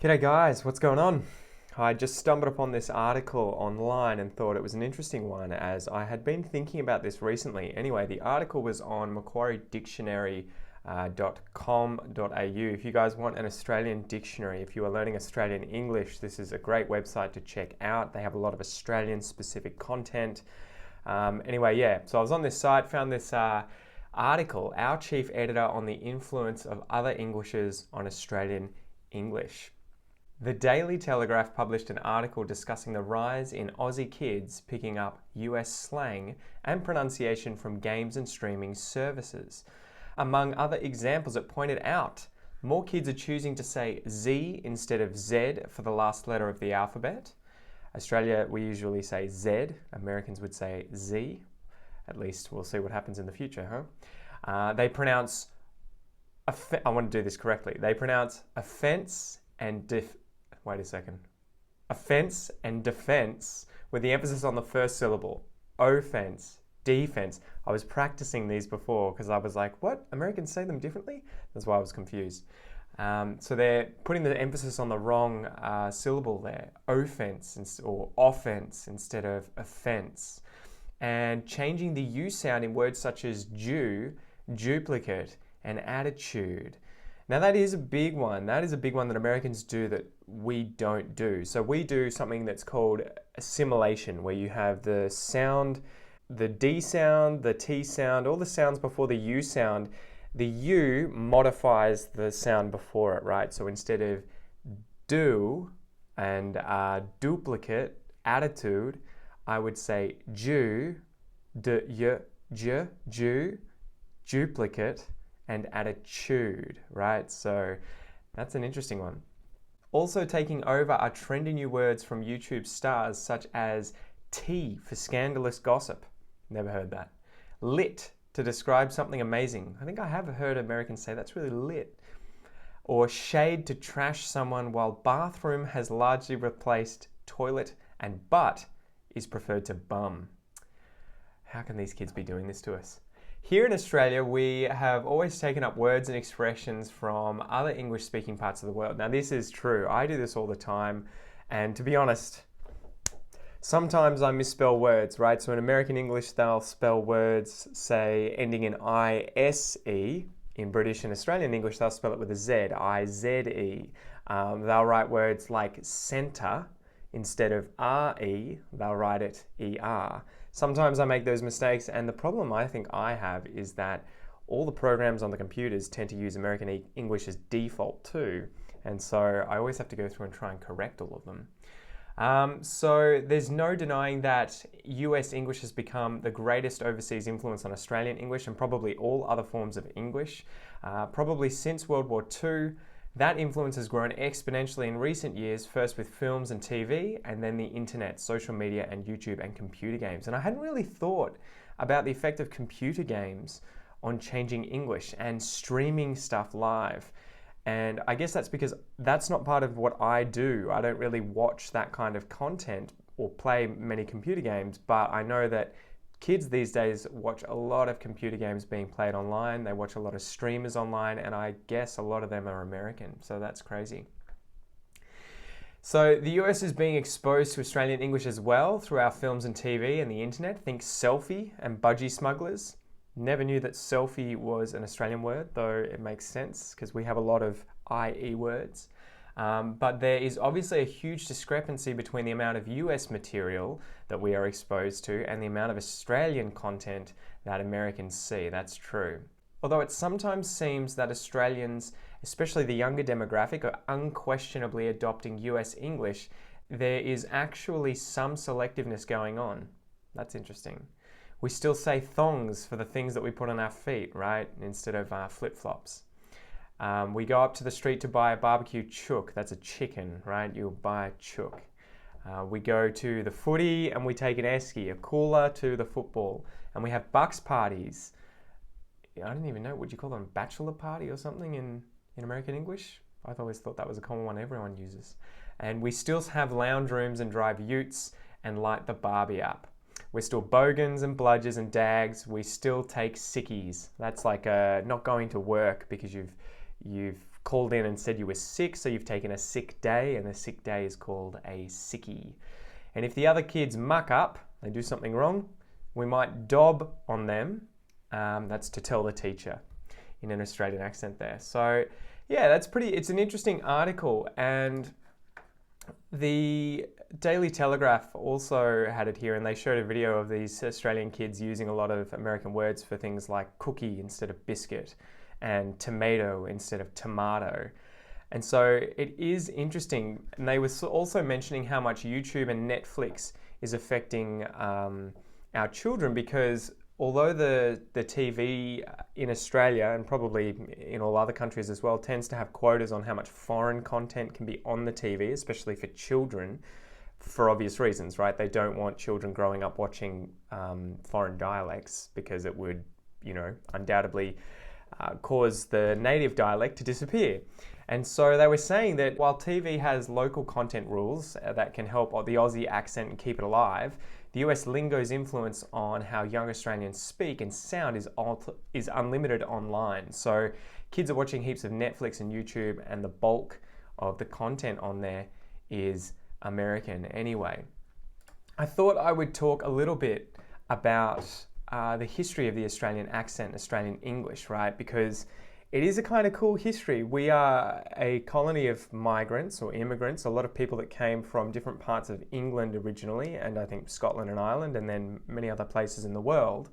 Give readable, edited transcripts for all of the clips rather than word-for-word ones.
G'day guys, what's going on? I just stumbled upon this article online and thought it was an interesting one as I had been thinking about this recently. Anyway, the article was on macquariedictionary.com.au. If you guys want an Australian dictionary, if you are learning Australian English, this is a great website to check out. They have a lot of Australian specific content. So I was on this site, found this article, Our Chief Editor on the Influence of Other Englishes on Australian English. The Daily Telegraph published an article discussing the rise in Aussie kids picking up US slang and pronunciation from games and streaming services. Among other examples, it pointed out more kids are choosing to say Z instead of Z for the last letter of the alphabet. Australia, we usually say Z. Americans would say Z. At least we'll see what happens in the future, huh? They pronounce, I want to do this correctly. They pronounce offense and offense and defense with the emphasis on the first syllable. Offense, defense. I was practicing these before because I was like, what? Americans say them differently? That's why I was confused. So they're putting the emphasis on the wrong syllable there. Offense or offense instead of offense. And changing the U sound in words such as due, duplicate, and attitude. Now that is a big one. That is a big one that Americans do that we don't do. So we do something that's called assimilation, where you have the sound, the D sound, the T sound, all the sounds before the U sound. The U modifies the sound before it, right? So instead of do and duplicate, attitude, I would say ju, duplicate, and attitude, right? So that's an interesting one. Also taking over are trendy new words from YouTube stars such as tea for scandalous gossip. Never heard that. Lit to describe something amazing. I think I have heard Americans say that's really lit. Or shade to trash someone, while bathroom has largely replaced toilet and butt is preferred to bum. How can these kids be doing this to us? Here in Australia, we have always taken up words and expressions from other English-speaking parts of the world. Now, this is true. I do this all the time. And to be honest, sometimes I misspell words, right? So in American English, they'll spell words, say, ending in I-S-E. In British and Australian English, they'll spell it with a Z, I-Z-E. They'll write words like centre instead of R-E. They'll write it E-R. Sometimes I make those mistakes, and the problem I think I have is that all the programs on the computers tend to use American English as default too, and so I always have to go through and try and correct all of them. So there's no denying that US English has become the greatest overseas influence on Australian English and probably all other forms of English. Probably since World War II, that influence has grown exponentially in recent years, first with films and TV, and then the internet, social media, and YouTube and computer games. And I hadn't really thought about the effect of computer games on changing English and streaming stuff live. And I guess that's because that's not part of what I do. I don't really watch that kind of content or play many computer games, but I know that kids these days watch a lot of computer games being played online. They watch a lot of streamers online, and I guess a lot of them are American, so that's crazy. So the US is being exposed to Australian English as well through our films and TV and the internet. Think selfie and budgie smugglers. Never knew that selfie was an Australian word, though it makes sense because we have a lot of IE words. But there is obviously a huge discrepancy between the amount of US material that we are exposed to and the amount of Australian content that Americans see. That's true. Although it sometimes seems that Australians, especially the younger demographic, are unquestionably adopting US English, there is actually some selectiveness going on. That's interesting. We still say thongs for the things that we put on our feet, right? Instead of flip-flops. We go up to the street to buy a barbecue chook. That's a chicken, right? You'll buy a chook. We go to the footy and we take an esky, a cooler to the football. And we have bucks parties. I don't even know, would you call them a bachelor party or something in American English? I've always thought that was a common one everyone uses. And we still have lounge rooms and drive utes and light the barbie up. We're still bogans and bludgers and dags. We still take sickies. That's like not going to work because you've called in and said you were sick, so you've taken a sick day, and the sick day is called a sickie. And if the other kids muck up, they do something wrong, we might dob on them. That's to tell the teacher in an Australian accent there. So yeah, it's an interesting article, and the Daily Telegraph also had it here, and they showed a video of these Australian kids using a lot of American words for things like cookie instead of biscuit and tomato instead of tomato. And so it is interesting. And they were also mentioning how much YouTube and Netflix is affecting our children, because although the TV in Australia, and probably in all other countries as well, tends to have quotas on how much foreign content can be on the TV, especially for children, for obvious reasons, right? They don't want children growing up watching foreign dialects, because it would, undoubtedly cause the native dialect to disappear. And so they were saying that while TV has local content rules that can help the Aussie accent and keep it alive, the US lingo's influence on how young Australians speak and sound is unlimited online. So kids are watching heaps of Netflix and YouTube, and the bulk of the content on there is American anyway. I thought I would talk a little bit about the history of the Australian accent, Australian English, right? Because it is a kind of cool history. We are a colony of migrants or immigrants, a lot of people that came from different parts of England originally, and I think Scotland and Ireland, and then many other places in the world.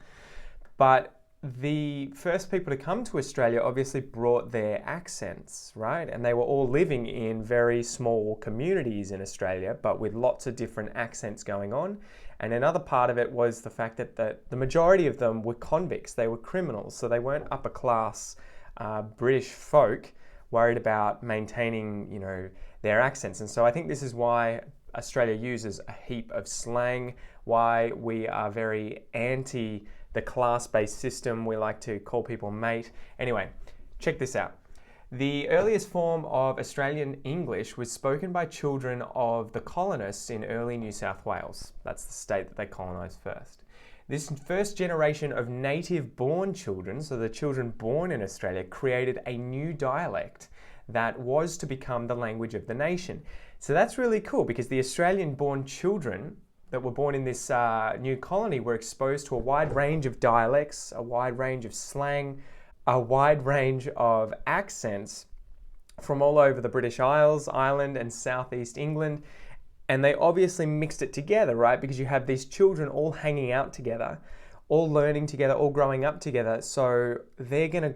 But the first people to come to Australia obviously brought their accents, right? And they were all living in very small communities in Australia, but with lots of different accents going on. And another part of it was the fact that the majority of them were convicts. They were criminals, so they weren't upper class British folk worried about maintaining, their accents. And so I think this is why Australia uses a heap of slang, why we are very anti the class-based system. We like to call people mate. Anyway, check this out. The earliest form of Australian English was spoken by children of the colonists in early New South Wales. That's the state that they colonised first. This first generation of native-born children, so the children born in Australia, created a new dialect that was to become the language of the nation. So that's really cool, because the Australian-born children that were born in this new colony were exposed to a wide range of dialects, a wide range of slang, a wide range of accents from all over the British Isles, Ireland, and southeast England. And they obviously mixed it together, right? Because you have these children all hanging out together, all learning together, all growing up together. So they're going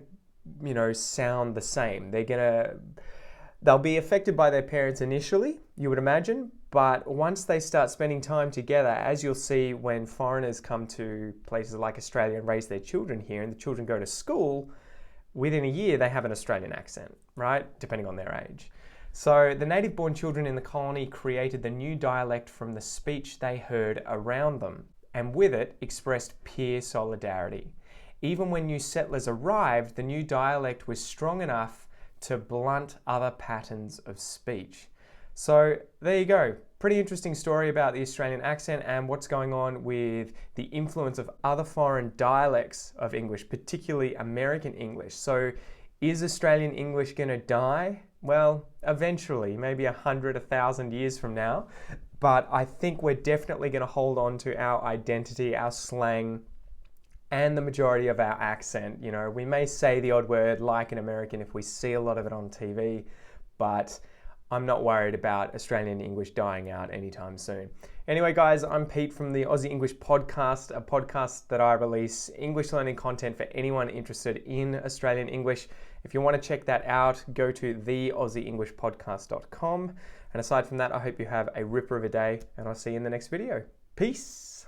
to, sound the same. They'll be affected by their parents initially, you would imagine. But once they start spending time together, as you'll see when foreigners come to places like Australia and raise their children here, and the children go to school, within a year they have an Australian accent, right? Depending on their age. So the native-born children in the colony created the new dialect from the speech they heard around them, and with it expressed peer solidarity. Even when new settlers arrived, the new dialect was strong enough to blunt other patterns of speech. So there you go. Pretty interesting story about the Australian accent and what's going on with the influence of other foreign dialects of English, particularly American English. So is Australian English going to die? Well, eventually, maybe 100, 1,000 years from now. But I think we're definitely going to hold on to our identity, our slang, and the majority of our accent. We may say the odd word like an American if we see a lot of it on TV, but I'm not worried about Australian English dying out anytime soon. Anyway, guys, I'm Pete from the Aussie English Podcast, a podcast that I release English learning content for anyone interested in Australian English. If you want to check that out, go to theaussieenglishpodcast.com. And aside from that, I hope you have a ripper of a day, and I'll see you in the next video. Peace!